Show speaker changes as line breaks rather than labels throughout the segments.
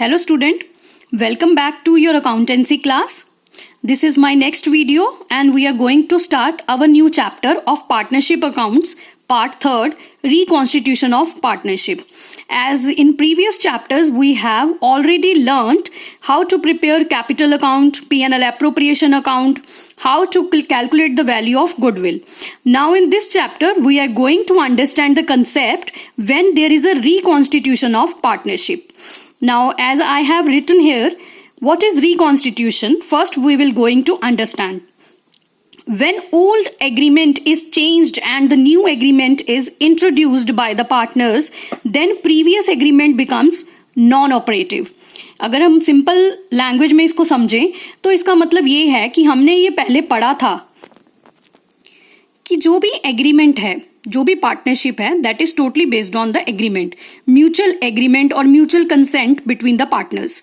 Hello student, welcome back to your accountancy class. This is my next video and we are going to start our new chapter of partnership accounts, part 3rd, reconstitution of partnership. As in previous chapters we have already learnt how to prepare capital account, P&L appropriation account, how to calculate the value of goodwill. Now in this chapter we are going to understand the concept when there is a reconstitution of partnership. Now as I have written here, what is reconstitution? First we will going to understand. When old agreement is changed and the new agreement is introduced by the partners, then previous agreement becomes non-operative. अगर हम simple language में इसको समझें तो इसका मतलब ये है कि हमने ये पहले पढ़ा था कि जो भी एग्रीमेंट है, जो भी पार्टनरशिप है, that is totally based on the agreement, mutual agreement और mutual consent between the partners.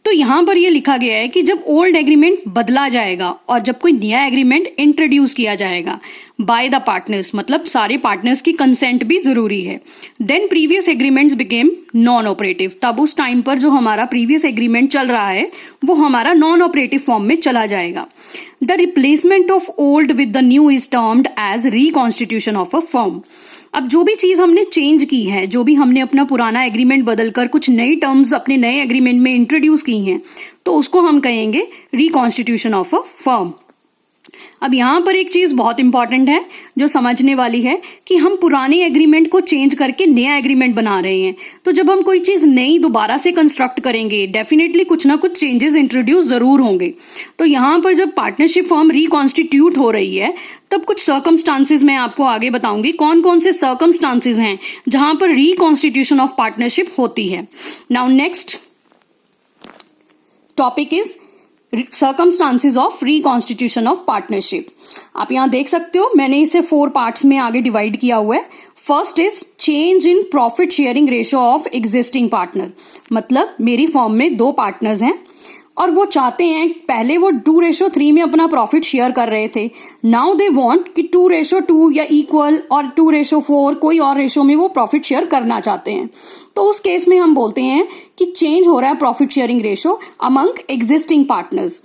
तो यहां पर यह लिखा गया है कि जब ओल्ड एग्रीमेंट बदला जाएगा और जब कोई नया एग्रीमेंट इंट्रोड्यूस किया जाएगा बाय द पार्टनर्स, मतलब सारे पार्टनर्स की कंसेंट भी जरूरी है, then previous agreements became non operative. तब उस टाइम पर जो हमारा प्रीवियस एग्रीमेंट चल रहा है वो हमारा नॉन ऑपरेटिव फॉर्म में चला जाएगा. The replacement of old with the new is termed as reconstitution of a firm. अब जो भी चीज हमने चेंज की है, जो भी हमने अपना पुराना एग्रीमेंट बदलकर कुछ नई टर्म्स अपने नए एग्रीमेंट में इंट्रोड्यूस की हैं, तो उसको हम कहेंगे रिकॉन्स्टिट्यूशन ऑफ अ फर्म. अब यहां पर एक चीज बहुत इंपॉर्टेंट है जो समझने वाली है कि हम पुराने एग्रीमेंट को चेंज करके नया एग्रीमेंट बना रहे हैं. तो जब हम कोई चीज नई दोबारा से कंस्ट्रक्ट करेंगे, डेफिनेटली कुछ ना कुछ चेंजेस इंट्रोड्यूस जरूर होंगे. तो यहां पर जब पार्टनरशिप फॉर्म रिकॉन्स्टिट्यूट हो रही है तब कुछ सर्कमस्टांसेस मैं आपको आगे बताऊंगी कौन कौन से सर्कमस्टांसेस हैं जहां पर रिकॉन्स्टिट्यूशन ऑफ पार्टनरशिप होती है. Now next topic is circumstances of reconstitution of partnership. आप यहां देख सकते हो मैंने इसे 4 पार्ट्स में आगे डिवाइड किया हुआ है. First is change in profit sharing ratio of existing partner. मतलब मेरी फर्म में 2 पार्टनर्स हैं और वो चाहते हैं, पहले वो 2:3 में अपना प्रॉफिट शेयर कर रहे थे, नाउ दे वांट कि 2:2 या इक्वल और 2:4 कोई और रेशो में वो प्रॉफिट शेयर करना चाहते हैं. तो उस केस में हम बोलते हैं कि चेंज हो रहा है profit sharing ratio among existing partners.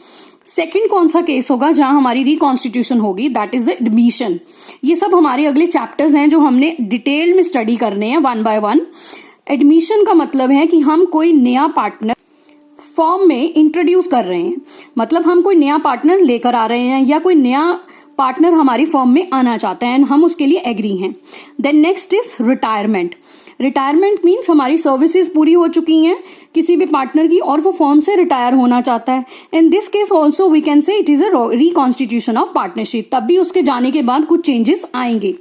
Second कौन सा केस होगा जहां हमारी रिकॉन्स्टिट्यूशन होगी? That is the admission. ये सब हमारे अगले चैप्टर्स हैं जो हमने डिटेल में स्टडी करने हैं 1 by 1. एडमिशन का मतलब है कि हम कोई नया पार्टनर फॉर्म में इंट्रोड्यूस कर रहे हैं, मतलब हम कोई नया पार्टनर लेकर आ रहे हैं या कोई नया पार्टनर हमारी फर्म में आना चाहता है, हम उसके लिए एग्री हैं. Then next is retirement. Retirement means हमारी सर्विसेज पूरी हो चुकी हैं किसी भी पार्टनर की और वो फर्म से रिटायर होना चाहता है. In this case also we can say it is a reconstitution of partnership. तब भी उसके जाने के बाद कुछ चेंजेस आएंगे.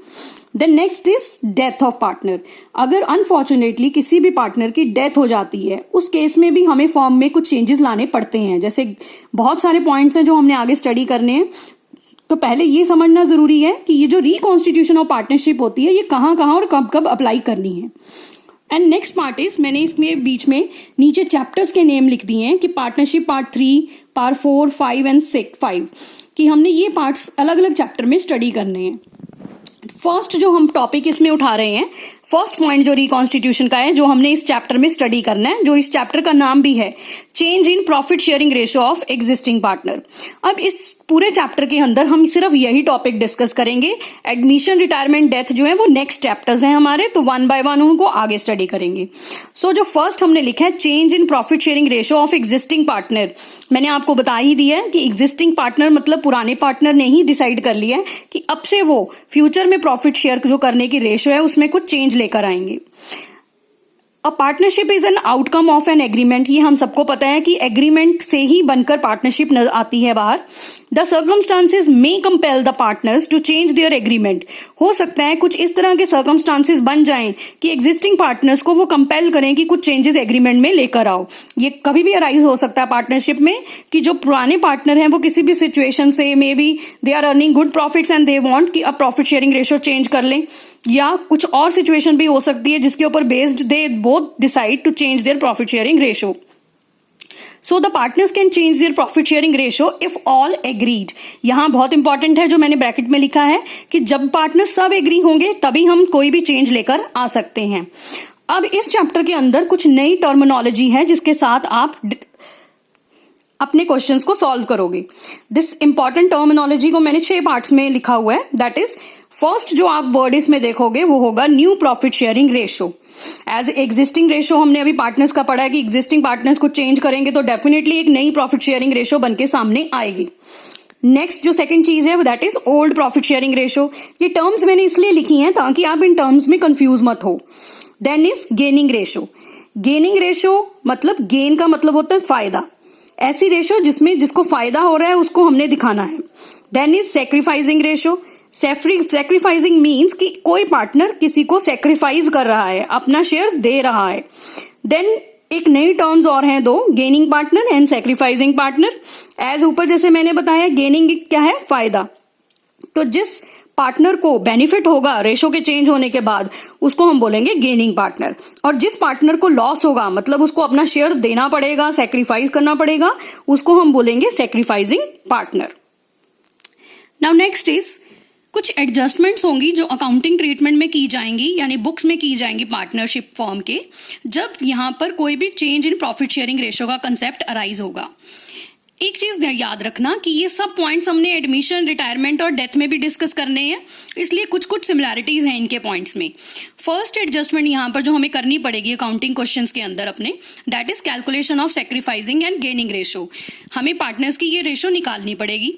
Then next is death of partner. अगर अनफॉर्चुनेटली किसी भी पार्टनर की डेथ हो जाती है, उस केस में भी हमें फर्म में कुछ चेंजेस लाने पड़ते हैं. जैसे बहुत सारे पॉइंट्स हैं जो हमने आगे स्टडी करने हैं. तो पहले ये समझना जरूरी है कि ये जो रिकॉन्स्टिट्यूशन ऑफ पार्टनरशिप होती है ये कहाँ कहाँ और कब कब अप्लाई करनी है. एंड नेक्स्ट पार्ट इज, मैंने इसमें बीच में नीचे चैप्टर्स के नेम लिख दिए हैं कि पार्टनरशिप पार्ट 3, पार्ट 4, 5 एंड 6 कि हमने ये पार्ट्स अलग अलग चैप्टर में स्टडी करने हैं. फर्स्ट जो हम टॉपिक इसमें उठा रहे हैं, फर्स्ट पॉइंट जो रिकॉन्स्टिट्यूशन का है, जो हमने इस चैप्टर में स्टडी करना है, जो इस चैप्टर का नाम भी है change in profit sharing ratio of existing partner. अब इस पूरे चैप्टर के अंदर हम सिर्फ यही टॉपिक डिस्कस करेंगे. एडमिशन, रिटायरमेंट, डेथ जो है वो नेक्स्ट चैप्टर्स हैं हमारे, तो 1 by 1 उनको आगे स्टडी करेंगे. सो जो फर्स्ट हमने लिखा है change in profit sharing ratio of existing partner, मैंने आपको बता ही दिया है कि एग्जिस्टिंग पार्टनर मतलब पुराने पार्टनर ने ही डिसाइड कर लिया है कि अब से वो फ्यूचर में प्रॉफिट शेयर जो करने की रेशियो है उसमें कुछ चेंज लेकर आएंगे. A partnership is an outcome of an agreement. ये हम सबको पता है कि एग्रीमेंट से ही बनकर पार्टनरशिप आती है बाहर. The circumstances may compel the partners to change their agreement. हो सकता है कुछ इस तरह के सर्कमस्टांसेस बन जाएं कि एग्जिस्टिंग पार्टनर्स को वो कंपेल करें कि कुछ चेंजेस एग्रीमेंट में लेकर आओ. ये कभी भी अराइज हो सकता है पार्टनरशिप में कि जो पुराने पार्टनर हैं वो किसी भी सिचुएशन से maybe they are earning good profits and they want कि अब प्रॉफिट शेयरिंग रेशियो चेंज कर लें, या कुछ और सिचुएशन भी हो सकती है जिसके ऊपर based they both decide to change their profit sharing ratio. So the partners can change their profit sharing ratio if all agreed. यहां बहुत इंपॉर्टेंट है जो मैंने ब्रैकेट में लिखा है कि जब पार्टनर सब एग्री होंगे तभी हम कोई भी चेंज लेकर आ सकते हैं. अब इस चैप्टर के अंदर कुछ नई टर्मिनोलॉजी है जिसके साथ आप अपने क्वेश्चंस को सॉल्व करोगे। दिस इंपॉर्टेंट टर्मिनोलॉजी को मैंने 6 पार्ट्स में लिखा हुआ है। दैट इज, फर्स्ट जो आप वर्ड इसमें देखोगे वो होगा new profit sharing ratio. As existing ratio हमने अभी पार्टनर्स का पढ़ा है कि एग्जिस्टिंग पार्टनर्स को चेंज करेंगे तो डेफिनेटली एक नई प्रॉफिट शेयरिंग रेशो बनके सामने आएगी। नेक्स्ट जो सेकंड चीज है that is old profit sharing ratio. ये टर्म्स मैंने इसलिए लिखी हैं ताकि आप इन टर्म्स में कंफ्यूज मत हो। Then is gaining ratio. Gaining ratio मतलब गेन का मतलब होता है फायदा, ऐसी रेशो जिसको फायदा हो रहा है उसको हमने दिखाना है। Then is sacrificing ratio. Sacrificing means कि कोई पार्टनर किसी को सेक्रीफाइस कर रहा है, अपना शेयर दे रहा है। देन एक नई टर्म्स और हैं दो, gaining partner and sacrificing partner. As ऊपर जैसे मैंने बताया, गेनिंग क्या है, फायदा। तो जिस पार्टनर को बेनिफिट होगा रेशो के चेंज होने के बाद उसको हम बोलेंगे गेनिंग पार्टनर, और जिस पार्टनर को लॉस होगा मतलब उसको अपना शेयर देना पड़ेगा, सेक्रीफाइस करना पड़ेगा, उसको हम बोलेंगे sacrificing partner. Now next is कुछ एडजस्टमेंट्स होंगी जो अकाउंटिंग ट्रीटमेंट में की जाएंगी, यानी बुक्स में की जाएंगी पार्टनरशिप फर्म के, जब यहां पर कोई भी change in profit sharing ratio का कंसेप्ट अराइज होगा। एक चीज याद रखना कि ये सब पॉइंट्स हमने एडमिशन, रिटायरमेंट और डेथ में भी डिस्कस करने हैं, इसलिए कुछ कुछ सिमिलैरिटीज हैं इनके पॉइंट्स में। फर्स्ट एडजस्टमेंट यहां पर जो हमें करनी पड़ेगी अकाउंटिंग क्वेश्चंस के अंदर अपने, that is calculation of sacrificing and gaining ratio. हमें पार्टनर्स की ये रेशो निकालनी पड़ेगी।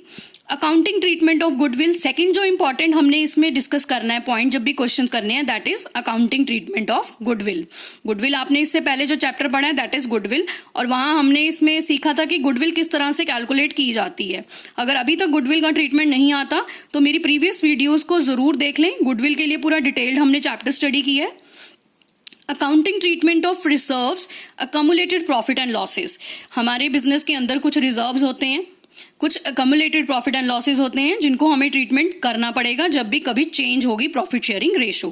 Accounting treatment of goodwill, second जो इंपॉर्टेंट हमने इसमें डिस्कस करना है पॉइंट जब भी क्वेश्चंस करने हैं, that is accounting treatment of goodwill. Goodwill आपने इससे पहले जो चैप्टर पढ़ा है दैट इज गुडविल, और वहां हमने इसमें सीखा था कि गुडविल किस तरह से कैलकुलेट की जाती है। अगर अभी तक गुडविल का ट्रीटमेंट नहीं आता तो मेरी प्रीवियस वीडियोज को जरूर देख लें, गुडविल के लिए पूरा डिटेल्ड हमने चैप्टर स्टडी किया है। Accounting treatment of reserves, accumulated profit and losses. हमारे बिजनेस के अंदर कुछ रिजर्व्स होते हैं, कुछ अकमुलेटेड प्रॉफिट एंड लॉसेस होते हैं जिनको हमें ट्रीटमेंट करना पड़ेगा जब भी कभी चेंज होगी profit sharing ratio.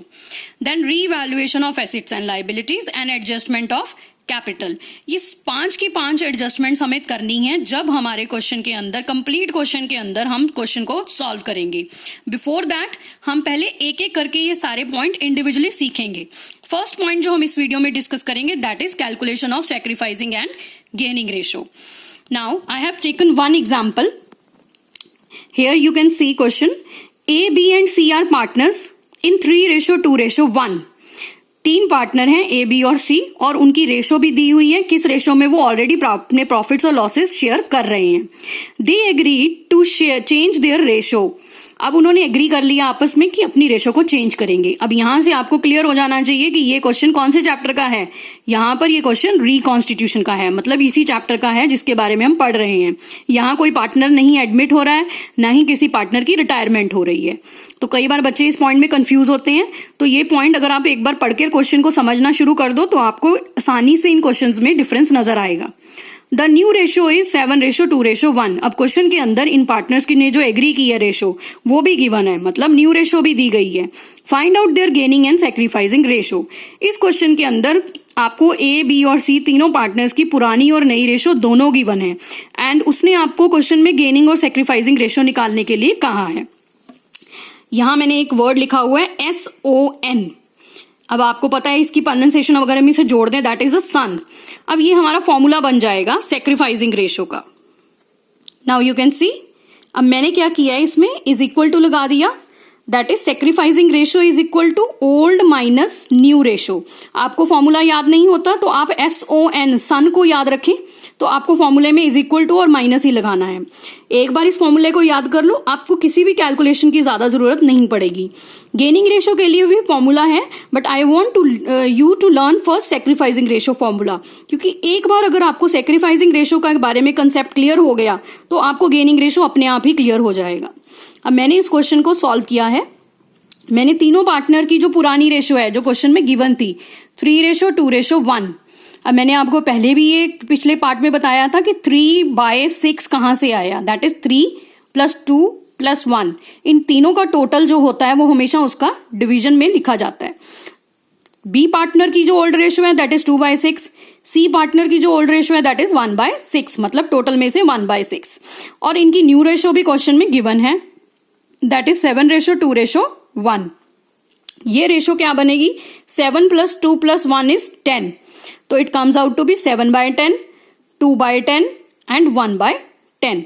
Then revaluation of assets and liabilities and adjustment of capital. ये 5 की 5 एडजस्टमेंट्स हमें करनी है जब हमारे क्वेश्चन के अंदर, कंप्लीट क्वेश्चन के अंदर हम क्वेश्चन को सॉल्व करेंगे। बिफोर दैट हम पहले एक एक करके ये सारे पॉइंट इंडिविजुअली सीखेंगे। फर्स्ट पॉइंट जो हम इस वीडियो में डिस्कस करेंगे that is calculation of sacrificing and gaining ratio. Now I have taken one example. Here you can see question. A, B and C are partners in 3:2:1. 3 partner हैं A, B और C, और उनकी ratio भी दी हुई है। किस ratio में? वो ऑलरेडी अपने प्रॉफिट्स और लॉसेस शेयर कर रहे हैं। They agreed to change their ratio. अब उन्होंने एग्री कर लिया आपस में कि अपनी रेशो को चेंज करेंगे। अब यहां से आपको क्लियर हो जाना चाहिए कि ये क्वेश्चन कौन से चैप्टर का है। यहां पर ये क्वेश्चन रिकॉन्स्टिट्यूशन का है, मतलब इसी चैप्टर का है जिसके बारे में हम पढ़ रहे हैं। यहां कोई पार्टनर नहीं एडमिट हो रहा है, ना ही किसी पार्टनर की रिटायरमेंट हो रही है। तो कई बार बच्चे इस पॉइंट में कंफ्यूज होते हैं, तो ये पॉइंट अगर आप एक बार पढ़ के क्वेश्चन को समझना शुरू कर दो तो आपको आसानी से इन क्वेश्चंस में डिफरेंस नजर आएगा। The new ratio is 7:2:1। अब क्वेश्चन के अंदर इन पार्टनर्स की ने जो एग्री की है रेशो वो भी गिवन है, मतलब न्यू रेशो भी दी गई है। Find out their gaining and sacrificing ratio. इस क्वेश्चन के अंदर आपको ए, बी और सी तीनों पार्टनर्स की पुरानी और नई रेशो दोनों गिवन है, एंड उसने आपको क्वेश्चन में गेनिंग और सैक्रिफाइसिंग रेशो निकालने के लिए कहा है। यहां मैंने एक वर्ड लिखा हुआ है SON। अब आपको पता है इसकी प्रोनाउंसिएशन अगर हम इसे जोड़ दें दैट इज अ सन। अब ये हमारा फॉर्मूला बन जाएगा सैक्रिफाइसिंग रेशो का। नाउ यू कैन सी, अब मैंने क्या किया है, इसमें इज इक्वल टू लगा दिया, that is sacrificing ratio is equal to old minus new ratio. आपको फॉर्मूला याद नहीं होता तो आप SON सन को याद रखें, तो आपको फॉर्मूले में इज इक्वल टू और माइनस ही लगाना है। एक बार इस फॉर्मूले को याद कर लो, आपको किसी भी कैलकुलेशन की ज्यादा जरूरत नहीं पड़ेगी। गेनिंग रेशो के लिए भी फॉर्मूला है, but I want you to learn first sacrificing ratio formula, क्योंकि एक बार अगर आपको सैक्रिफाइसिंग रेशो का बारे में कंसेप्ट क्लियर हो गया तो आपको गेनिंग रेशो अपने आप ही क्लियर हो जाएगा। अब मैंने इस क्वेश्चन को सॉल्व किया है। मैंने तीनों पार्टनर की जो पुरानी रेशो है जो क्वेश्चन में गिवन थी 3:2:1। अब मैंने आपको पहले भी ये पिछले पार्ट में बताया था कि 3/6 कहां से आया, दैट इज 3 + 2 + 1। इन तीनों का टोटल जो होता है वो हमेशा उसका डिवीजन में लिखा जाता है। बी पार्टनर की जो ओल्ड रेशो है दैट इज 2/6, सी पार्टनर की जो ओल्ड रेशो है दैट इज 1/6, मतलब टोटल में से 1/6। और इनकी न्यू रेशो भी क्वेश्चन में गिवन है, दैट इज 7:2:1। ये रेशो क्या बनेगी, 7 + 2 + 1 is 10, तो it comes out to be 7/10, 2/10 and 1/10।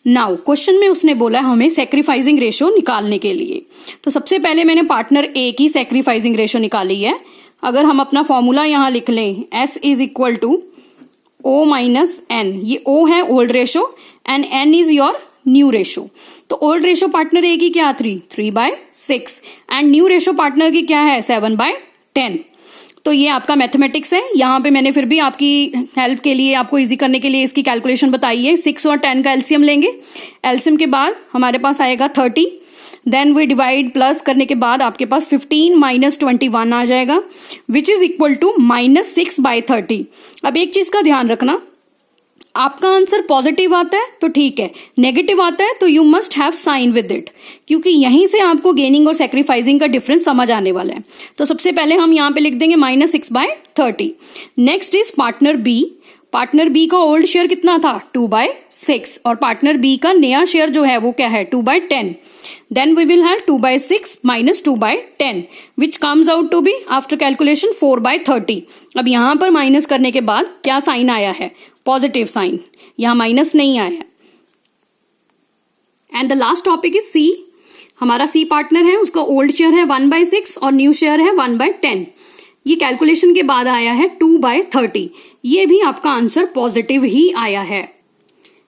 Now question में उसने बोला हमें सेक्रीफाइसिंग रेशो निकालने के लिए, तो सबसे पहले मैंने पार्टनर ए की सेक्रीफाइसिंग रेशो निकाली है। अगर हम अपना फॉर्मूला यहां लिख लें, S = O - N, ये O है old ratio and N is your new ratio. तो ओल्ड रेशो पार्टनर ए की क्या 3/6 एंड न्यू रेशो पार्टनर की क्या है 7/10। तो ये आपका मैथमेटिक्स है। यहाँ पे मैंने फिर भी आपकी हेल्प के लिए, आपको इजी करने के लिए इसकी कैलकुलेशन बताई है। 6 और 10 का एलसीएम लेंगे, एलसीएम के बाद हमारे पास आएगा 30, देन वी डिवाइड, प्लस करने के बाद आपके पास 15 - 21 आ जाएगा, विच इज इक्वल टू -6/30। अब एक चीज का ध्यान रखना, आपका आंसर पॉजिटिव आता है तो ठीक है, नेगेटिव आता है तो you must have sign with it, क्योंकि यहीं से आपको गेनिंग और सेक्रीफाइसिंग का डिफरेंस समझ आने वाला है। तो सबसे पहले हम यहां पे लिख देंगे -6/30। Next is partner B. Partner B का ओल्ड शेयर कितना था 2/6 और पार्टनर बी का नया शेयर जो है वो क्या है 2/10। Then we will have 2/6 - 2/10 which comes out to be after calculation 4/30। अब यहां पर माइनस करने के बाद क्या साइन आया है, पॉजिटिव साइन, यहां माइनस नहीं आया। And the last topic is C. हमारा सी पार्टनर है, उसका ओल्ड शेयर है 1/6 और न्यू शेयर है 1/10। ये कैलकुलेशन के बाद आया है 2/30। ये भी आपका आंसर पॉजिटिव ही आया है।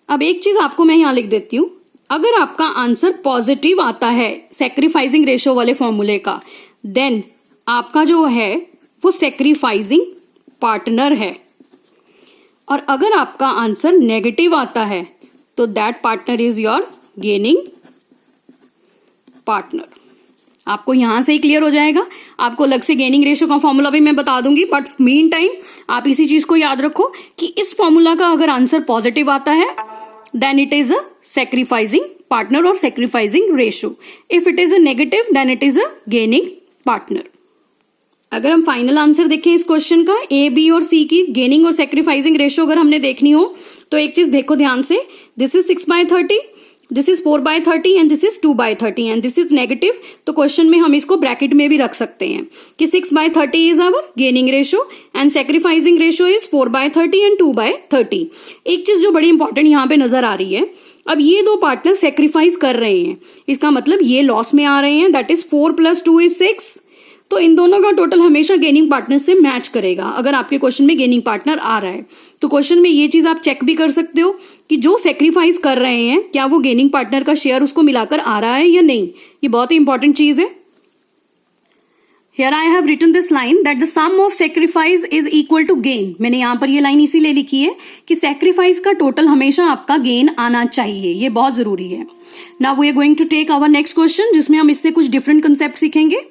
अब एक चीज आपको मैं यहां लिख देती हूं, अगर आपका आंसर पॉजिटिव आता है सेक्रीफाइसिंग रेशो वाले फॉर्मूले का, देन आपका जो है वो सेक्रीफाइसिंग पार्टनर है, और अगर आपका आंसर नेगेटिव आता है तो that partner is your gaining partner. आपको यहां से ही क्लियर हो जाएगा। आपको अलग से गेनिंग रेशो का फॉर्मूला भी मैं बता दूंगी, बट मीन टाइम आप इसी चीज को याद रखो कि इस फॉर्मूला का अगर आंसर पॉजिटिव आता है then it is a sacrificing partner और sacrificing ratio. If it is a negative then it is a gaining partner. अगर हम फाइनल आंसर देखें इस क्वेश्चन का, ए, बी और सी की गेनिंग और सेक्रीफाइसिंग रेशो अगर हमने देखनी हो तो एक चीज देखो ध्यान से, this is 6/30, this is 4/30 and this is 2/30 and this is negative. तो क्वेश्चन में हम इसको ब्रैकेट में भी रख सकते हैं कि 6/30 is our gaining ratio and sacrificing ratio is 4/30 and 2/30। एक चीज जो बड़ी इंपॉर्टेंट यहां पे नजर आ रही है, अब ये दो पार्टनर सेक्रीफाइस कर रहे हैं, इसका मतलब ये लॉस में आ रहे हैं, दैट इज 4 + 2 is 6। तो इन दोनों का टोटल हमेशा गेनिंग पार्टनर से मैच करेगा अगर आपके क्वेश्चन में गेनिंग पार्टनर आ रहा है। तो क्वेश्चन में ये चीज आप चेक भी कर सकते हो कि जो सेक्रीफाइस कर रहे हैं क्या वो गेनिंग पार्टनर का शेयर उसको मिलाकर आ रहा है या नहीं। ये बहुत ही इंपॉर्टेंट चीज है। Here I have written this line that the sum of sacrifice is equal to gain. मैंने यहां पर ये लाइन इसीलिए लिखी है कि सेक्रीफाइस का टोटल हमेशा आपका गेन आना चाहिए, ये बहुत जरूरी है। Now we are going to take our next question, जिसमें हम इससे कुछ डिफरेंट कंसेप्ट सीखेंगे।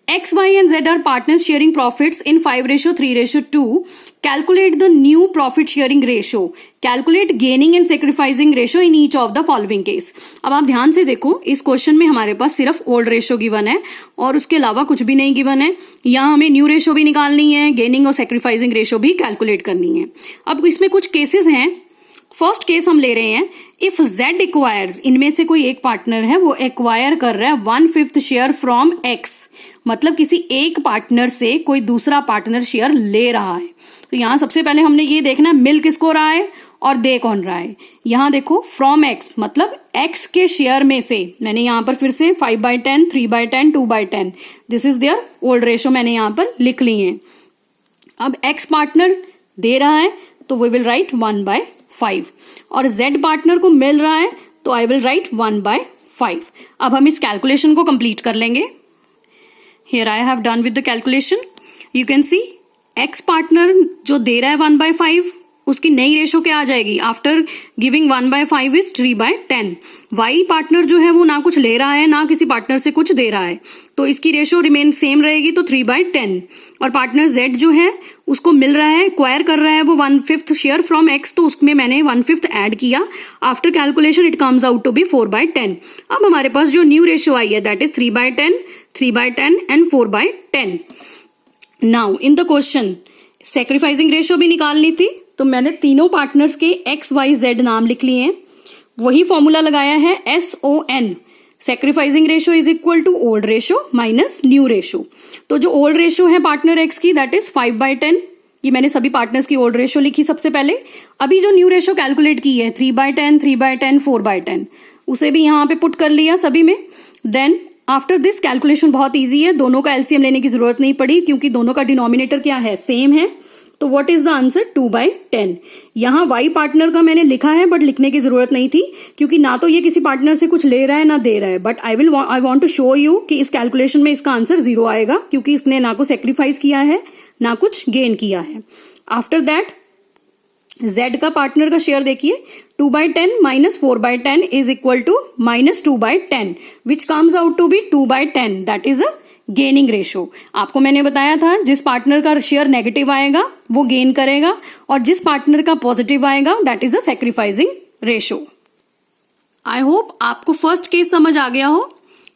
X, Y and Z are partners sharing profits in 5:3:2. Calculate the new profit sharing ratio. Calculate gaining and sacrificing ratio in each of the following case. अब आप ध्यान से देखो, इस क्वेश्चन में हमारे पास सिर्फ ओल्ड रेशो गिवन है और उसके अलावा कुछ भी नहीं गिवन है। यहाँ हमें न्यू रेशो भी निकालनी है, गेनिंग और सेक्रीफाइसिंग रेशो भी कैलकुलेट करनी है। अब इसमें कुछ केसेस हैं। फर्स्ट केस हम ले रहे हैं, इफ Z एक्वायर्स, इनमें से कोई एक पार्टनर है वो एक्वायर कर रहा है 1/5 शेयर फ्रॉम X, मतलब किसी एक पार्टनर से कोई दूसरा पार्टनर शेयर ले रहा है। तो यहां सबसे पहले हमने ये देखना है मिल किसको रहा है और दे कौन रहा है। यहां देखो फ्रॉम X मतलब X के शेयर में से, मैंने यहां पर फिर से 5/10, 3/10, 2/10, this is their old ratio मैंने यहां पर लिख ली है। अब X पार्टनर दे रहा है तो वी विल राइट 1/5 और Z पार्टनर को मिल रहा है तो आई विल राइट 1/5। अब हम इस कैलकुलेशन को कंप्लीट कर लेंगे। Here I have done with the calculation. You can see X partner जो दे रहा है 1/5, उसकी नई रेशो क्या आ जाएगी after giving 1/5 is 3/10। Y partner जो है वो ना कुछ ले रहा है ना किसी पार्टनर से कुछ दे रहा है, तो इसकी रेशो रिमेन सेम रहेगी, तो 3/10। और पार्टनर Z जो है उसको मिल रहा है, एक्वायर कर रहा है वो 1/5 शेयर फ्रॉम X, तो उसमें मैंने 1/5 ऐड किया। After calculation it comes out to be 4/10। अब हमारे पास जो न्यू रेशो आई है that is 3/10, 3/10 and 4/10। Now in the question sacrificing ratio भी निकालनी थी, तो मैंने तीनों पार्टनर्स के X, Y, Z नाम लिख लिए हैं। वही फॉर्मूला लगाया है SON, sacrificing ratio is equal to old ratio minus new ratio. तो जो ओल्ड रेशियो है पार्टनर एक्स की दैट इज 5/10। ये मैंने सभी पार्टनर्स की ओल्ड रेशियो लिखी सबसे पहले। अभी जो न्यू रेशियो कैलकुलेट की है 3/10, 3/10, 4/10, उसे भी यहां पे पुट कर लिया सभी में। देन आफ्टर दिस कैलकुलेशन बहुत इजी है, दोनों का एलसीएम लेने की जरूरत नहीं पड़ी क्योंकि दोनों का डिनोमिनेटर क्या है, सेम है। तो व्हाट इज द आंसर, 2/10। यहां वाई पार्टनर का मैंने लिखा है बट लिखने की जरूरत नहीं थी क्योंकि ना तो ये किसी पार्टनर से कुछ ले रहा है ना दे रहा है। But I want to show you कि इस कैलकुलेशन में इसका आंसर 0 आएगा क्योंकि इसने ना कुछ सेक्रीफाइस किया है ना कुछ गेन किया है। आफ्टर दैट Z का पार्टनर का शेयर देखिए, 2/10 minus 4/10 is equal to minus 2/10 which comes out to be 2/10। That is a gaining ratio. आपको मैंने बताया था जिस पार्टनर का शेयर नेगेटिव आएगा वो गेन करेगा और जिस पार्टनर का पॉजिटिव आएगा that is a sacrificing ratio. I hope आपको फर्स्ट केस समझ आ गया हो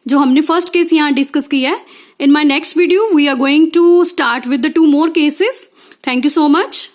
जो हमने फर्स्ट केस यहां डिस्कस किया है। In my next video we are going to start with the 2 more cases. Thank you so much.